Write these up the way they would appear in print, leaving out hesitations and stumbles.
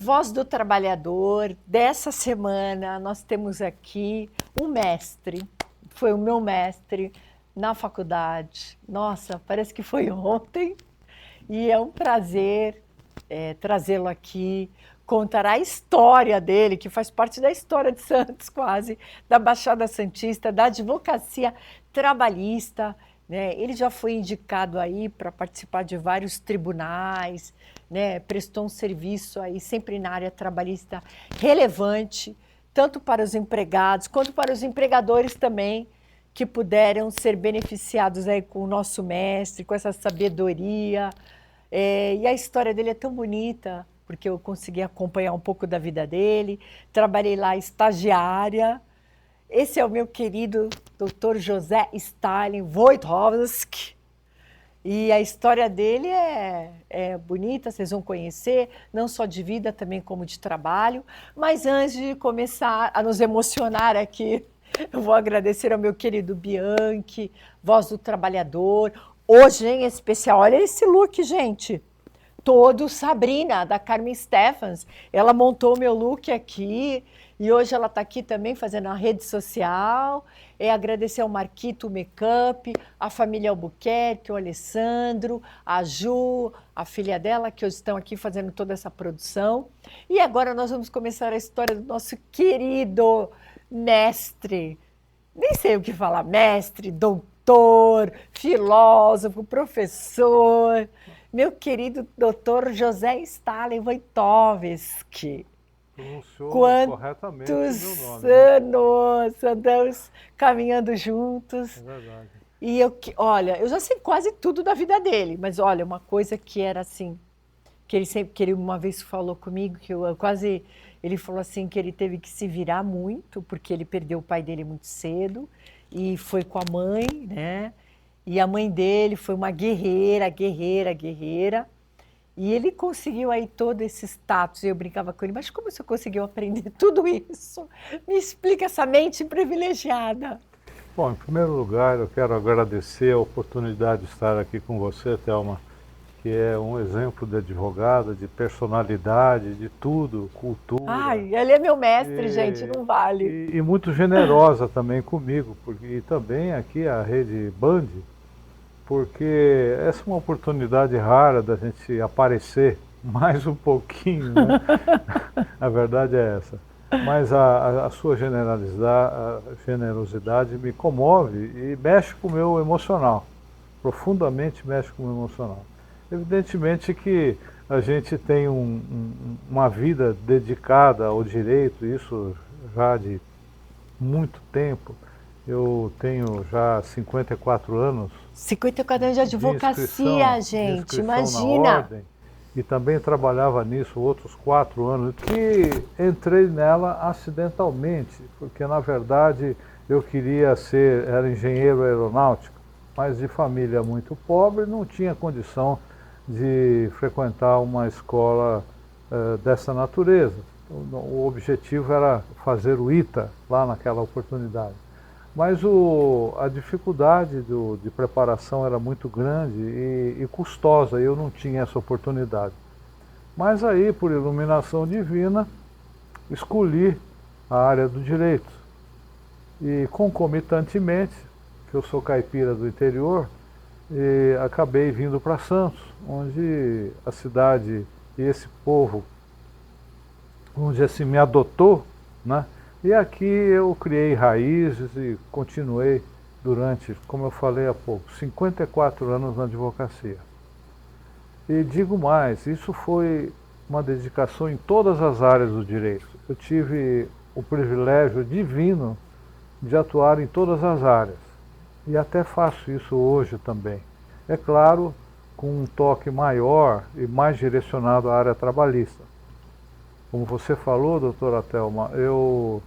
Voz do Trabalhador, dessa semana nós temos aqui um mestre, foi o meu mestre na faculdade. Nossa, parece que foi ontem e é um prazer trazê-lo aqui, contar a história dele, que faz parte da história de Santos quase, da Baixada Santista, da advocacia trabalhista, né? Ele já foi indicado aí para participar de vários tribunais, né? Prestou um serviço aí sempre na área trabalhista relevante, tanto para os empregados quanto para os empregadores também, que puderam ser beneficiados aí com o nosso mestre, com essa sabedoria. E a história dele é tão bonita, porque eu consegui acompanhar um pouco da vida dele, trabalhei lá estagiária. Esse é o meu querido Dr. José Stalin Wojtkowski. E a história dele é bonita, vocês vão conhecer, não só de vida, também como de trabalho. Mas antes de começar a nos emocionar aqui, eu vou agradecer ao meu querido Bianchi, Voz do Trabalhador. Hoje, em especial, olha esse look, gente. Todo Sabrina, da Carmen Stephens. Ela montou o meu look aqui e hoje ela está aqui também fazendo a rede social. Agradecer ao Marquito Makeup, a família Albuquerque, o Alessandro, a Ju, a filha dela, que hoje estão aqui fazendo toda essa produção. E agora nós vamos começar a história do nosso querido mestre. Nem sei o que falar, mestre, doutor, filósofo, professor, meu querido doutor José Stalin Wojtkowski. Pronunciou corretamente o Quantos meu nome, né? anos andamos caminhando juntos. É verdade. E olha, eu já sei quase tudo da vida dele, mas olha, uma coisa que era assim, que ele uma vez falou comigo, ele falou assim que ele teve que se virar muito, porque ele perdeu o pai dele muito cedo, e foi com a mãe, né? E a mãe dele foi uma guerreira, guerreira, guerreira, e ele conseguiu aí todo esse status, e eu brincava com ele, mas como você conseguiu aprender tudo isso? Me explica essa mente privilegiada. Bom, em primeiro lugar, eu quero agradecer a oportunidade de estar aqui com você, Thelma, que é um exemplo de advogada, de personalidade, de tudo, cultura. Ai, ele é meu mestre, gente, não vale. E muito generosa também comigo, e também aqui a Rede Band, porque essa é uma oportunidade rara da gente aparecer mais um pouquinho, né? A verdade é essa. Mas a sua generosidade me comove e mexe com o meu emocional, profundamente mexe com o meu emocional. Evidentemente que a gente tem uma vida dedicada ao direito, isso já de muito tempo. Eu tenho já 54 anos. 54 anos de advocacia, gente, imagina. Na ordem, e também trabalhava nisso outros 4 anos, que entrei nela acidentalmente, porque na verdade eu era engenheiro aeronáutico, mas de família muito pobre, não tinha condição de frequentar uma escola dessa natureza. O objetivo era fazer o ITA lá naquela oportunidade. Mas a dificuldade de preparação era muito grande e custosa, e eu não tinha essa oportunidade. Mas aí, por iluminação divina, escolhi a área do direito. E concomitantemente, que eu sou caipira do interior, acabei vindo para Santos, onde a cidade e esse povo, onde assim me adotou, né? E aqui eu criei raízes e continuei durante, como eu falei há pouco, 54 anos na advocacia. E digo mais, isso foi uma dedicação em todas as áreas do direito. Eu tive o privilégio divino de atuar em todas as áreas. E até faço isso hoje também. É claro, com um toque maior e mais direcionado à área trabalhista. Como você falou, doutora Thelma, eu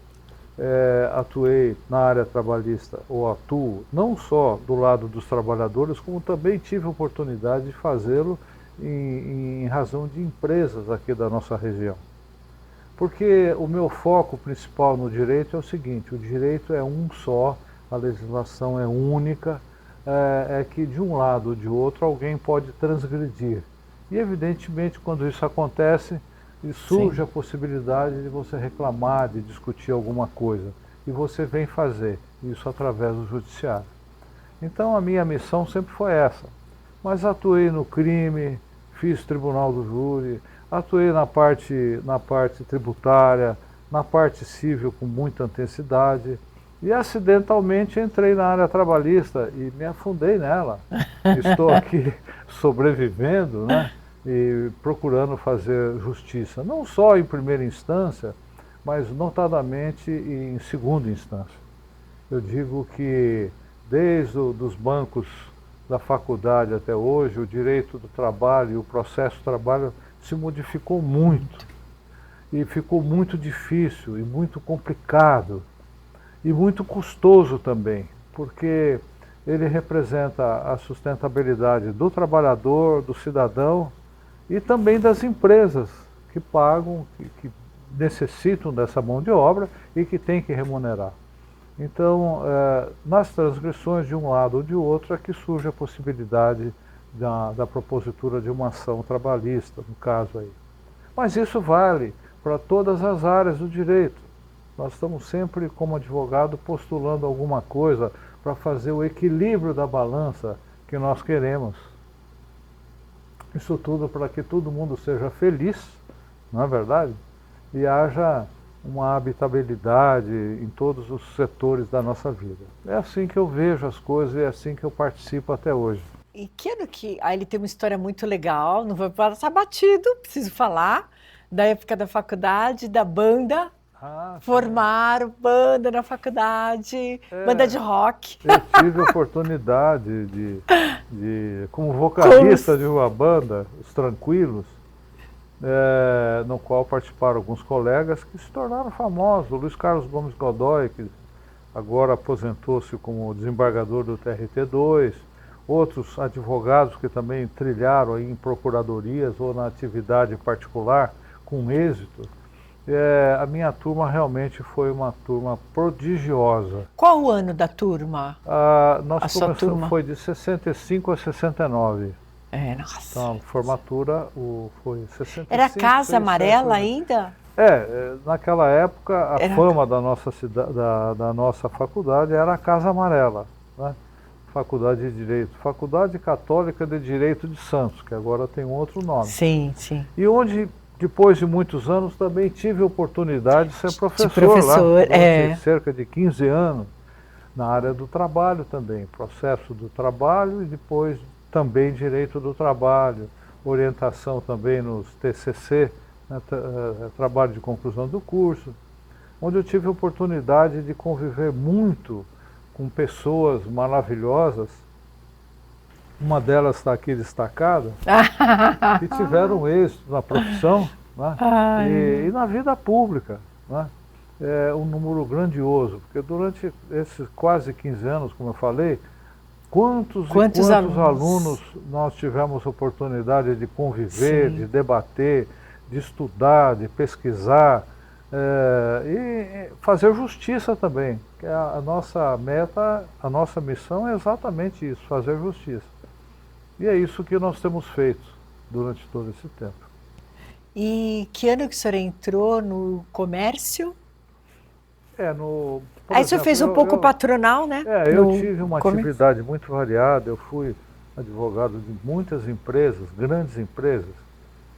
atuei na área trabalhista, ou atuo, não só do lado dos trabalhadores, como também tive a oportunidade de fazê-lo em razão de empresas aqui da nossa região. Porque o meu foco principal no direito é o seguinte: o direito é um só, a legislação é única, é que de um lado ou de outro alguém pode transgredir. E evidentemente quando isso acontece, e surge Sim. a possibilidade de você reclamar, de discutir alguma coisa. E você vem fazer isso através do judiciário. Então a minha missão sempre foi essa. Mas atuei no crime, fiz tribunal do júri, atuei na parte tributária, na parte civil com muita intensidade e acidentalmente entrei na área trabalhista e me afundei nela. Estou aqui sobrevivendo, né, e procurando fazer justiça, não só em primeira instância, mas notadamente em segunda instância. Eu digo que desde os bancos da faculdade até hoje, o direito do trabalho e o processo do trabalho se modificou muito. E ficou muito difícil e muito complicado e muito custoso também, porque ele representa a sustentabilidade do trabalhador, do cidadão e também das empresas que pagam, que necessitam dessa mão de obra e que têm que remunerar. Então, nas transgressões de um lado ou de outro é que surge a possibilidade da propositura de uma ação trabalhista, no caso aí. Mas isso vale para todas as áreas do direito. Nós estamos sempre, como advogado, postulando alguma coisa para fazer o equilíbrio da balança que nós queremos. Isso tudo para que todo mundo seja feliz, não é verdade? E haja uma habitabilidade em todos os setores da nossa vida. É assim que eu vejo as coisas e é assim que eu participo até hoje. E que ano que... Ah, ele tem uma história muito legal, não vou passar batido, preciso falar, da época da faculdade, da banda. Formaram banda na faculdade, banda de rock. Eu tive a oportunidade como vocalista de uma banda, Os Tranquilos, no qual participaram alguns colegas que se tornaram famosos. O Luiz Carlos Gomes Godoy, que agora aposentou-se como desembargador do TRT2, outros advogados que também trilharam aí em procuradorias ou na atividade particular com êxito. A minha turma realmente foi uma turma prodigiosa. Qual o ano da turma? Nós começamos, foi de 65 a 69. Nossa. Então, a formatura foi 65. Era Casa Amarela ainda? Naquela época a fama da nossa faculdade era a Casa Amarela, né? Faculdade de Direito, Faculdade Católica de Direito de Santos, que agora tem um outro nome. Sim, sim. E onde, depois de muitos anos, também tive a oportunidade de ser professor lá, durante cerca de 15 anos, na área do trabalho também, processo do trabalho e depois também direito do trabalho, orientação também nos TCC, né, trabalho de conclusão do curso, onde eu tive a oportunidade de conviver muito com pessoas maravilhosas. Uma delas está aqui destacada, que tiveram êxito na profissão, né, e na vida pública, né. É um número grandioso, porque durante esses quase 15 anos, como eu falei, quantos alunos nós tivemos oportunidade de conviver, de debater, de estudar, de pesquisar, e fazer justiça também, que a nossa meta, a nossa missão é exatamente isso, fazer justiça. E é isso que nós temos feito durante todo esse tempo. E que ano que o senhor entrou no comércio? Aí o senhor fez um pouco patronal, né? Eu tive uma atividade muito variada, eu fui advogado de muitas empresas, grandes empresas,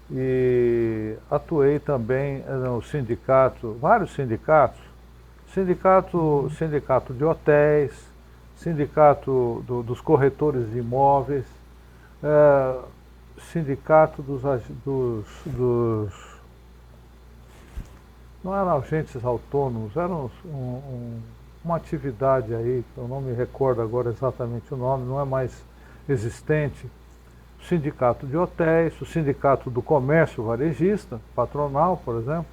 e atuei também no sindicato, vários sindicatos, sindicato de hotéis, sindicato dos corretores de imóveis, sindicato não eram agentes autônomos, eram uma atividade aí, eu não me recordo agora exatamente o nome, não é mais existente, o sindicato de hotéis, o sindicato do comércio varejista, patronal, por exemplo,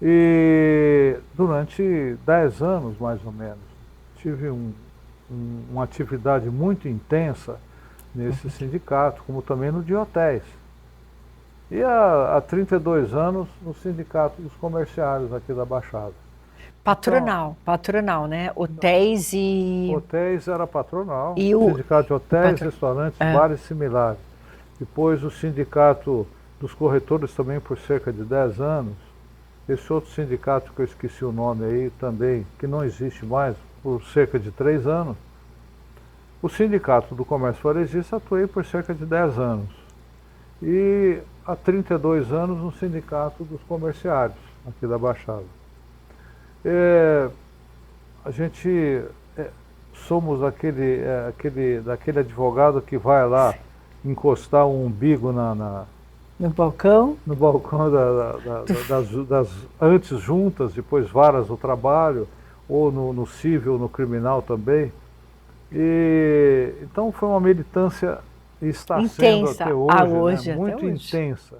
e durante 10 anos, mais ou menos, tive uma atividade muito intensa nesse sindicato, como também no de hotéis. E há 32 anos no Sindicato dos Comerciários aqui da Baixada. Patronal, né? Hotéis e... Hotéis era patronal, e Sindicato de Hotéis, restaurantes, bares similares. Depois o Sindicato dos corretores também por cerca de 10 anos. Esse outro sindicato que eu esqueci o nome aí também, que não existe mais, por cerca de 3 anos. O sindicato do comércio varejista atuei por cerca de 10 anos. E há 32 anos no sindicato dos comerciários, aqui da Baixada. A gente somos daquele advogado que vai lá encostar um umbigo no balcão? No balcão das antes juntas, depois varas do trabalho, ou no civil, no criminal também. Então foi uma militância, e está sendo até hoje, né? Muito intensa.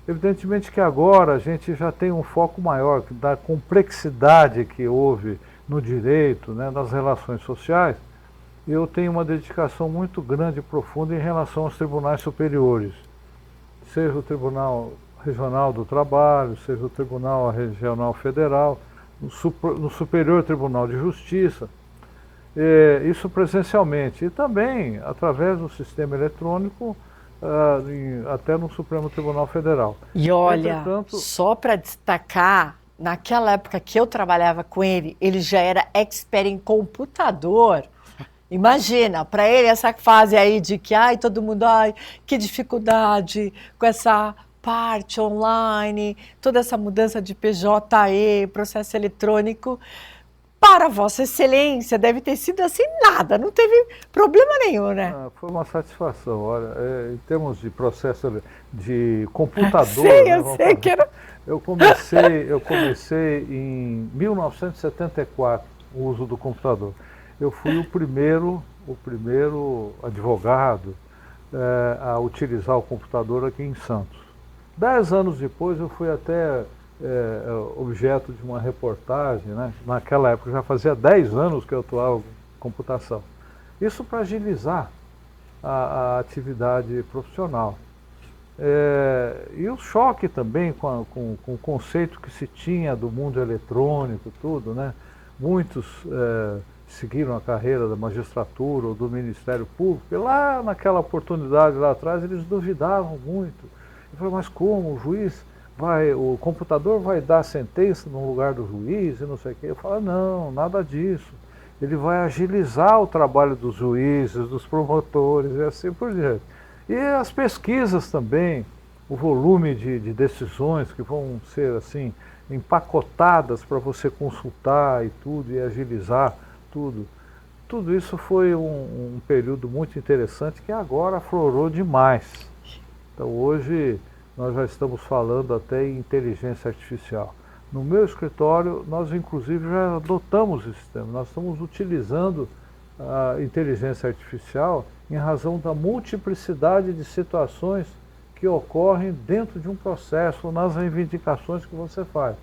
Evidentemente que agora a gente já tem um foco maior da complexidade que houve no direito, né, nas relações sociais. Eu tenho uma dedicação muito grande e profunda em relação aos tribunais superiores, seja o Tribunal Regional do Trabalho, seja o Tribunal Regional Federal, no Superior Tribunal de Justiça, isso presencialmente, e também através do sistema eletrônico, até no Supremo Tribunal Federal. E olha, só para destacar, naquela época que eu trabalhava com ele, ele já era expert em computador. Imagina, para ele essa fase aí de que, todo mundo, que dificuldade com essa parte online, toda essa mudança de PJE, processo eletrônico, para Vossa Excelência deve ter sido assim nada, não teve problema nenhum, né? Foi uma satisfação, olha, em termos de processo de computador... Sim, eu sei que era... Eu comecei em 1974 o uso do computador. Eu fui o primeiro advogado a utilizar o computador aqui em Santos. 10 anos depois eu fui até objeto de uma reportagem, né? Naquela época já fazia 10 anos que eu atuava com computação. Isso para agilizar a atividade profissional. E o choque também com o conceito que se tinha do mundo eletrônico, tudo, né? Muitos seguiram a carreira da magistratura ou do Ministério Público, e lá naquela oportunidade lá atrás eles duvidavam muito. Eu falei, mas como o juiz o computador vai dar sentença no lugar do juiz e não sei o quê? Eu falo, não, nada disso. Ele vai agilizar o trabalho dos juízes, dos promotores e assim por diante. E as pesquisas também, o volume de decisões que vão ser assim empacotadas para você consultar e tudo, e agilizar tudo. Tudo isso foi um período muito interessante que agora aflorou demais. Então hoje nós já estamos falando até em inteligência artificial. No meu escritório, nós inclusive já adotamos esse sistema. Nós estamos utilizando a inteligência artificial em razão da multiplicidade de situações que ocorrem dentro de um processo, nas reivindicações que você faz.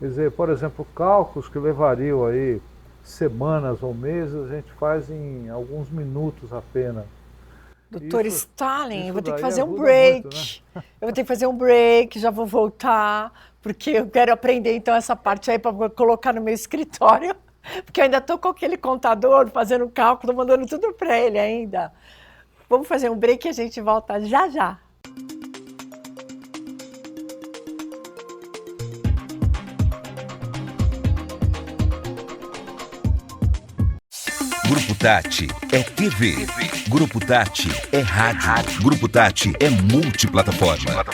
Quer dizer, por exemplo, cálculos que levariam aí semanas ou meses, a gente faz em alguns minutos apenas. Doutor Stalin, eu vou ter que fazer um break. Muito, né? Eu vou ter que fazer um break, já vou voltar, porque eu quero aprender então essa parte aí para colocar no meu escritório, porque eu ainda estou com aquele contador fazendo cálculo, mandando tudo para ele ainda. Vamos fazer um break e a gente volta já já. Grupo Tati é TV. Grupo Tati é rádio. Grupo Tati é multiplataforma.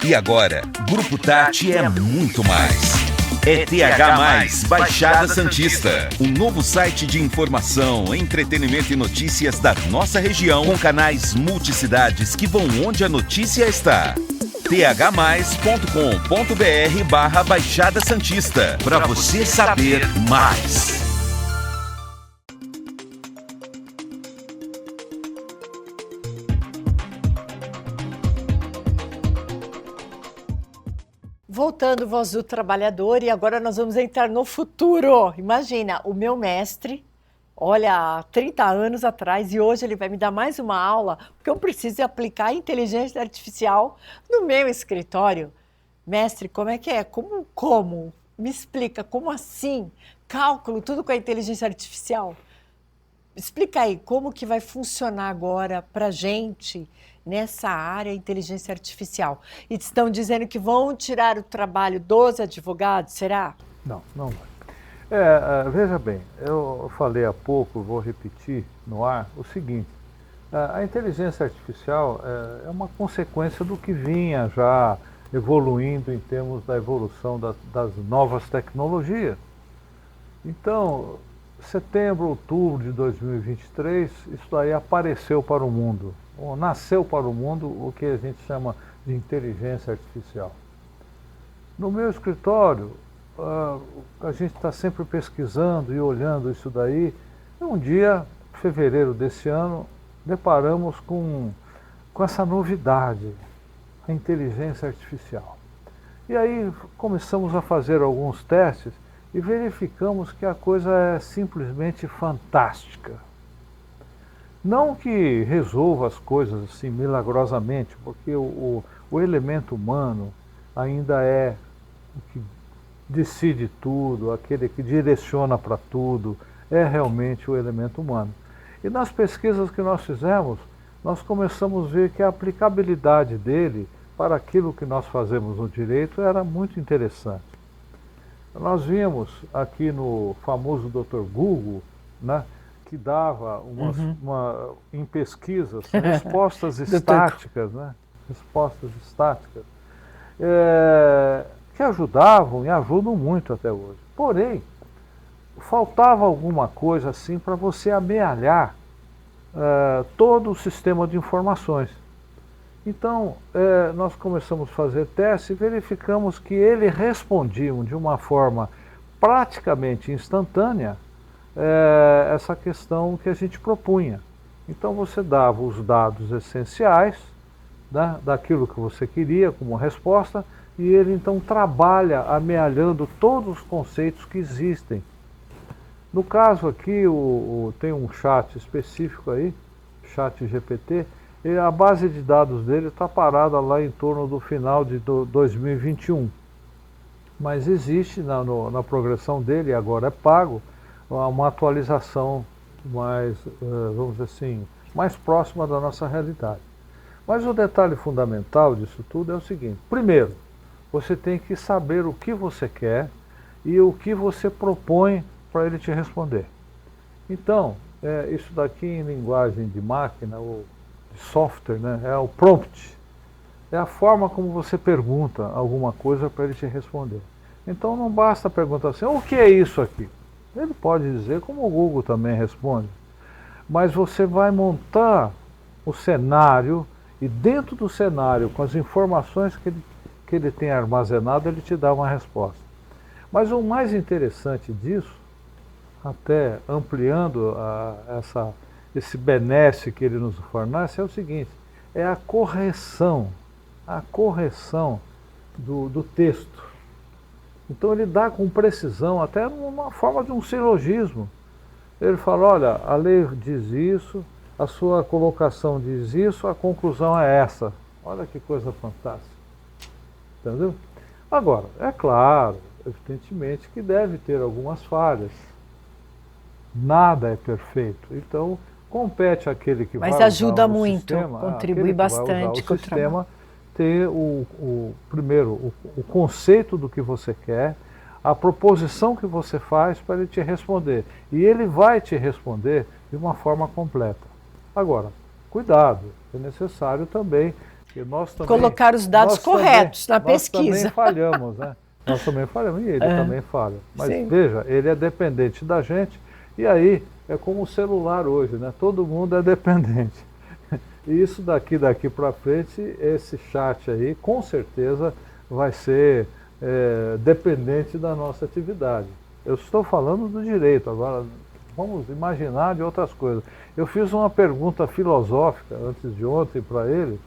E agora, Grupo Tati é muito mais. É TH+, Baixada Santista. Um novo site de informação, entretenimento e notícias da nossa região, com canais multicidades que vão onde a notícia está. thmais.com.br/Baixada Santista. Para você saber mais. Voltando, Voz do Trabalhador, e agora nós vamos entrar no futuro. Imagina, o meu mestre, olha, há 30 anos atrás, e hoje ele vai me dar mais uma aula, porque eu preciso aplicar a inteligência artificial no meu escritório. Mestre, como é que é? Como? Me explica, como assim? Cálculo, tudo com a inteligência artificial? Explica aí, como que vai funcionar agora para a gente nessa área inteligência artificial. E estão dizendo que vão tirar o trabalho dos advogados, será? Não, não vai. Veja bem, eu falei há pouco, vou repetir no ar, o seguinte, a inteligência artificial é uma consequência do que vinha já evoluindo em termos da evolução das novas tecnologias. Então, setembro, outubro de 2023, isso daí apareceu para o mundo, ou nasceu para o mundo o que a gente chama de inteligência artificial. No meu escritório, a gente está sempre pesquisando e olhando isso daí. E um dia, em fevereiro desse ano, deparamos com essa novidade, a inteligência artificial. E aí começamos a fazer alguns testes e verificamos que a coisa é simplesmente fantástica. Não que resolva as coisas assim milagrosamente, porque o elemento humano ainda é o que decide tudo, aquele que direciona para tudo, é realmente o elemento humano. E nas pesquisas que nós fizemos, nós começamos a ver que a aplicabilidade dele para aquilo que nós fazemos no direito era muito interessante. Nós vimos aqui no famoso Dr. Google, né, que dava em pesquisas respostas estáticas, né, respostas estáticas, que ajudavam e ajudam muito até hoje. Porém, faltava alguma coisa assim para você amealhar todo o sistema de informações. Então, nós começamos a fazer testes e verificamos que eles respondiam de uma forma praticamente instantânea essa questão que a gente propunha. Então, você dava os dados essenciais, né, daquilo que você queria como resposta, e ele então trabalha amealhando todos os conceitos que existem. No caso aqui, tem um chat específico aí, chat GPT, e a base de dados dele está parada lá em torno do final de 2021. Mas existe na progressão dele, agora é pago, uma atualização mais, vamos dizer assim, mais próxima da nossa realidade. Mas o detalhe fundamental disso tudo é o seguinte: primeiro, você tem que saber o que você quer e o que você propõe para ele te responder. Então, isso daqui em linguagem de máquina ou de software, né, é o prompt. É a forma como você pergunta alguma coisa para ele te responder. Então não basta perguntar assim, o que é isso aqui? Ele pode dizer, como o Google também responde. Mas você vai montar o cenário e dentro do cenário, com as informações que ele tem armazenado, ele te dá uma resposta. Mas o mais interessante disso, até ampliando esse benesse que ele nos fornece, é o seguinte, é a correção do texto. Então ele dá com precisão, até numa forma de um silogismo. Ele fala, olha, a lei diz isso, a sua colocação diz isso, a conclusão é essa. Olha que coisa fantástica. Entendeu? Agora, é claro, evidentemente, que deve ter algumas falhas. Nada é perfeito. Então, compete àquele que vai usar o sistema... Mas ajuda muito, contribui bastante com o sistema, ter primeiro, o conceito do que você quer, a proposição que você faz para ele te responder. E ele vai te responder de uma forma completa. Agora, cuidado, é necessário também que nós também... Colocar os dados corretos na pesquisa. Nós também falhamos, né? Nós também falhamos, e ele também falha. Mas sim, veja, ele é dependente da gente, e aí é como o celular hoje, né? Todo mundo é dependente. E isso daqui para frente, esse chat aí, com certeza vai ser dependente da nossa atividade. Eu estou falando do direito, agora vamos imaginar de outras coisas. Eu fiz uma pergunta filosófica antes de ontem para ele,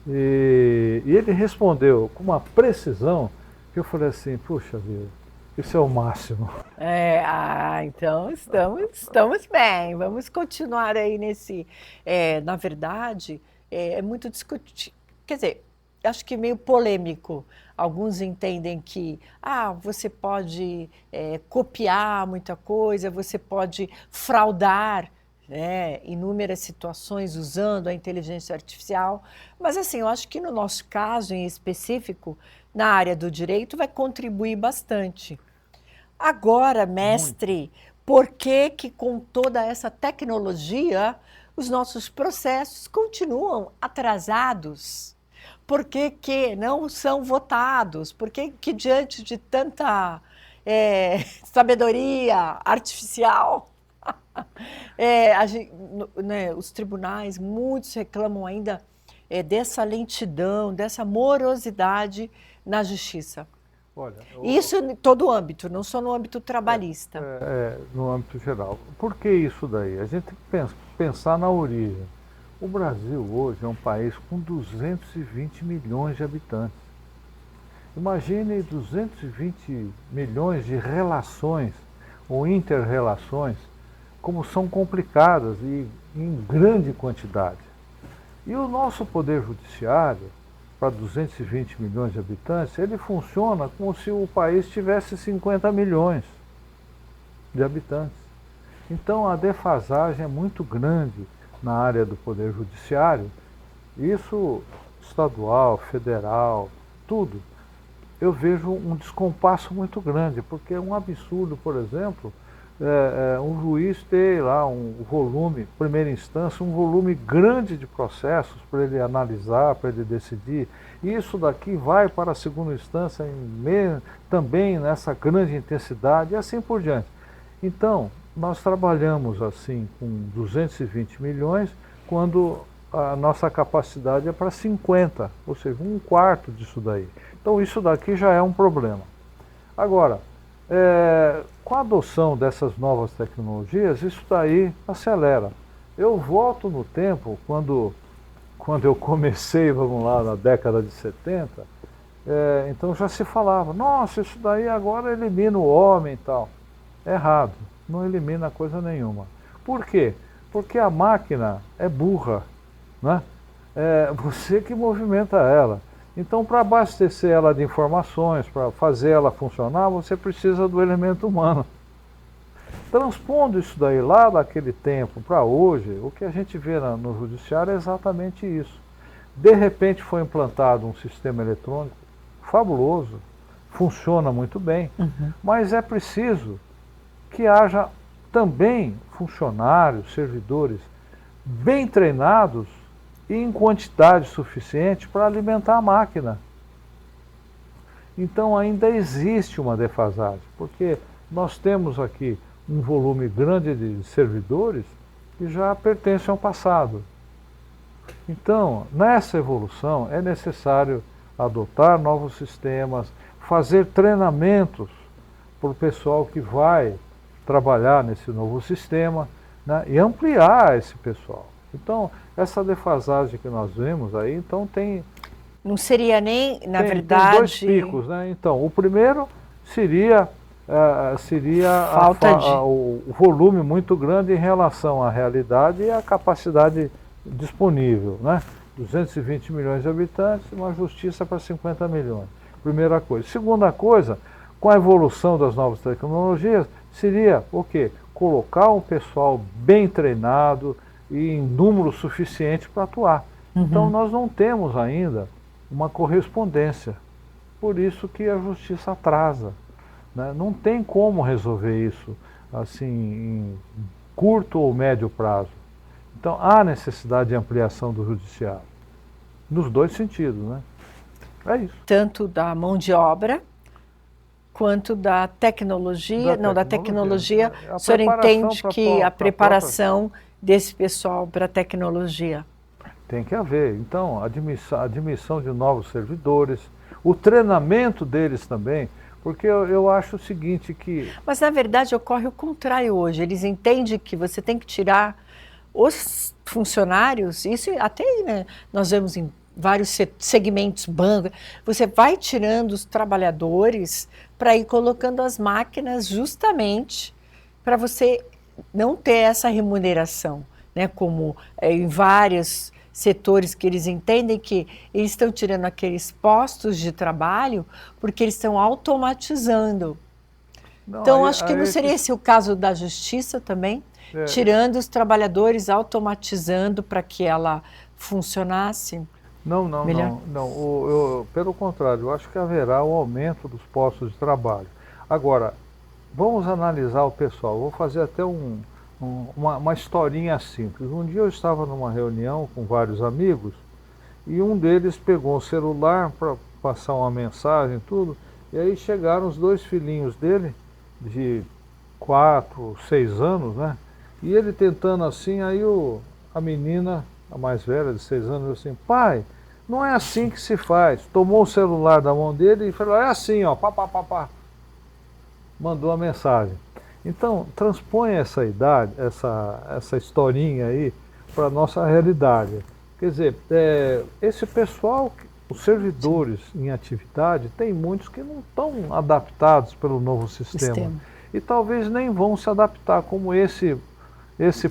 e ele respondeu com uma precisão que eu falei assim, puxa vida, isso é o máximo. Então estamos bem, vamos continuar aí nesse... na verdade, é muito discutir, quer dizer, acho que meio polêmico. Alguns entendem que você pode copiar muita coisa, você pode fraudar inúmeras situações usando a inteligência artificial, mas assim, eu acho que no nosso caso em específico, na área do direito, vai contribuir bastante. Agora, mestre, por que que com toda essa tecnologia os nossos processos continuam atrasados? Por que que não são votados? Por que que diante de tanta sabedoria artificial, os tribunais, muitos reclamam ainda dessa lentidão, dessa morosidade na justiça? Olha, Isso em todo o âmbito, não só no âmbito trabalhista. No âmbito geral. Por que isso daí? A gente tem que pensar na origem. O Brasil hoje é um país com 220 milhões de habitantes. Imagine 220 milhões de relações ou inter-relações, como são complicadas e em grande quantidade. E o nosso Poder Judiciário, para 220 milhões de habitantes, ele funciona como se o país tivesse 50 milhões de habitantes. Então a defasagem é muito grande na área do Poder Judiciário, isso estadual, federal, tudo. Eu vejo um descompasso muito grande, porque é um absurdo, por exemplo, um juiz ter lá um volume, primeira instância, um volume grande de processos para ele analisar, para ele decidir. Isso daqui vai para a segunda instância também nessa grande intensidade e assim por diante. Então, nós trabalhamos assim com 220 milhões, quando a nossa capacidade é para 50, ou seja, um quarto disso daí. Então isso daqui já é um problema. Agora, com a adoção dessas novas tecnologias, isso daí acelera. Eu volto no tempo, quando eu comecei, vamos lá, na década de 70, então já se falava, nossa, isso daí agora elimina o homem e tal. Errado, não elimina coisa nenhuma. Por quê? Porque a máquina é burra, né? É você que movimenta ela. Então, para abastecer ela de informações, para fazer ela funcionar, você precisa do elemento humano. Transpondo isso daí lá daquele tempo para hoje, o que a gente vê no judiciário é exatamente isso. De repente foi implantado um sistema eletrônico fabuloso, funciona muito bem, mas é preciso que haja também funcionários, servidores bem treinados e em quantidade suficiente para alimentar a máquina. Então ainda existe uma defasagem, porque nós temos aqui um volume grande de servidores que já pertencem ao passado. Então, nessa evolução é necessário adotar novos sistemas, fazer treinamentos para o pessoal que vai trabalhar nesse novo sistema, né, e ampliar esse pessoal. Então, essa defasagem que nós vemos aí, então tem... Não seria nem, na verdade... Tem dois picos, né? Então, o primeiro seria o volume muito grande em relação à realidade e à capacidade disponível, né? 220 milhões de habitantes, uma justiça para 50 milhões. Primeira coisa. Segunda coisa, com a evolução das novas tecnologias, seria o quê? Colocar um pessoal bem treinado e em número suficiente para atuar. Então nós não temos ainda uma correspondência. Por isso que a justiça atrasa, né? Não tem como resolver isso assim em curto ou médio prazo. Então há necessidade de ampliação do judiciário, nos dois sentidos, né? É isso. Tanto da mão de obra quanto da tecnologia. Da tecnologia. O senhor entende que a preparação desse pessoal para a tecnologia? Tem que haver. Então, a admissão de novos servidores, o treinamento deles também, porque eu acho o seguinte que... Mas, na verdade, ocorre o contrário hoje. Eles entendem que você tem que tirar os funcionários, isso até, né, nós vemos em vários segmentos, banco, você vai tirando os trabalhadores para ir colocando as máquinas justamente para você não ter essa remuneração, né, como em vários setores que eles entendem que eles estão tirando aqueles postos de trabalho porque eles estão automatizando. Então, acho que não seria esse o caso da justiça também? tirando os trabalhadores, automatizando para que ela funcionasse? Não. Pelo contrário, eu acho que haverá um aumento dos postos de trabalho. Agora, vamos analisar o pessoal. Vou fazer até uma historinha simples. Um dia eu estava numa reunião com vários amigos e um deles pegou um celular para passar uma mensagem e tudo, e aí chegaram os 2 filhinhos dele, de 4, 6 anos, né? E ele tentando assim, aí a menina, a mais velha, de 6 anos, assim, pai, não é assim que se faz. Tomou o celular da mão dele e falou, é assim, ó, pá. Mandou a mensagem. Então, transpõe essa idade, essa historinha aí para a nossa realidade. Quer dizer, esse pessoal, os servidores em atividade, tem muitos que não estão adaptados pelo novo sistema. E talvez nem vão se adaptar, como esse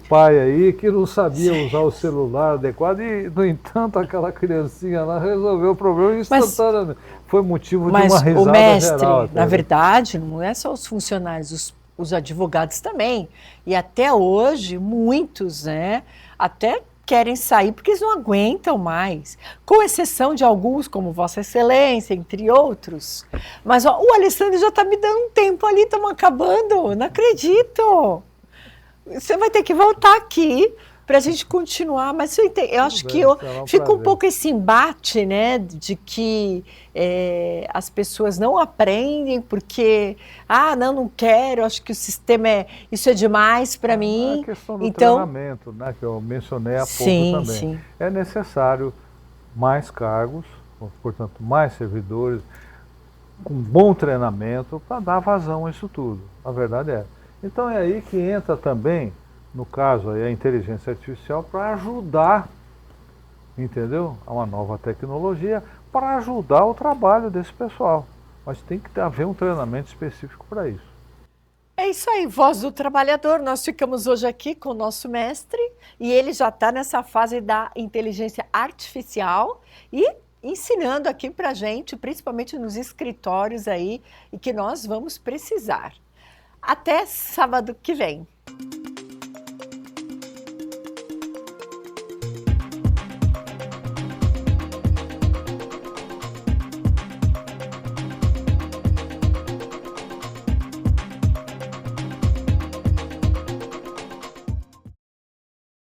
pai aí que não sabia usar o celular adequado e, no entanto, aquela criancinha lá resolveu o problema instantaneamente. Foi motivo de uma risada geral. Mas o mestre, na verdade, não é só os funcionários, os advogados também. E até hoje, muitos, né, até querem sair porque eles não aguentam mais, com exceção de alguns, como Vossa Excelência, entre outros. Mas ó, o Alessandro já está me dando um tempo ali, estamos acabando, não acredito. Você vai ter que voltar aqui para a gente continuar, mas eu acho que fica um pouco esse embate, né, de que as pessoas não aprendem porque, não quero, acho que o sistema isso é demais para mim. A questão do treinamento, né, que eu mencionei há pouco também. Sim. É necessário mais cargos, portanto, mais servidores, com bom treinamento para dar vazão a isso tudo. A verdade é. Então é aí que entra também, no caso aí, a inteligência artificial para ajudar, entendeu? A uma nova tecnologia para ajudar o trabalho desse pessoal. Mas tem que haver um treinamento específico para isso. É isso aí, Voz do Trabalhador. Nós ficamos hoje aqui com o nosso mestre e ele já está nessa fase da inteligência artificial e ensinando aqui para a gente, principalmente nos escritórios aí, e que nós vamos precisar. Até sábado que vem.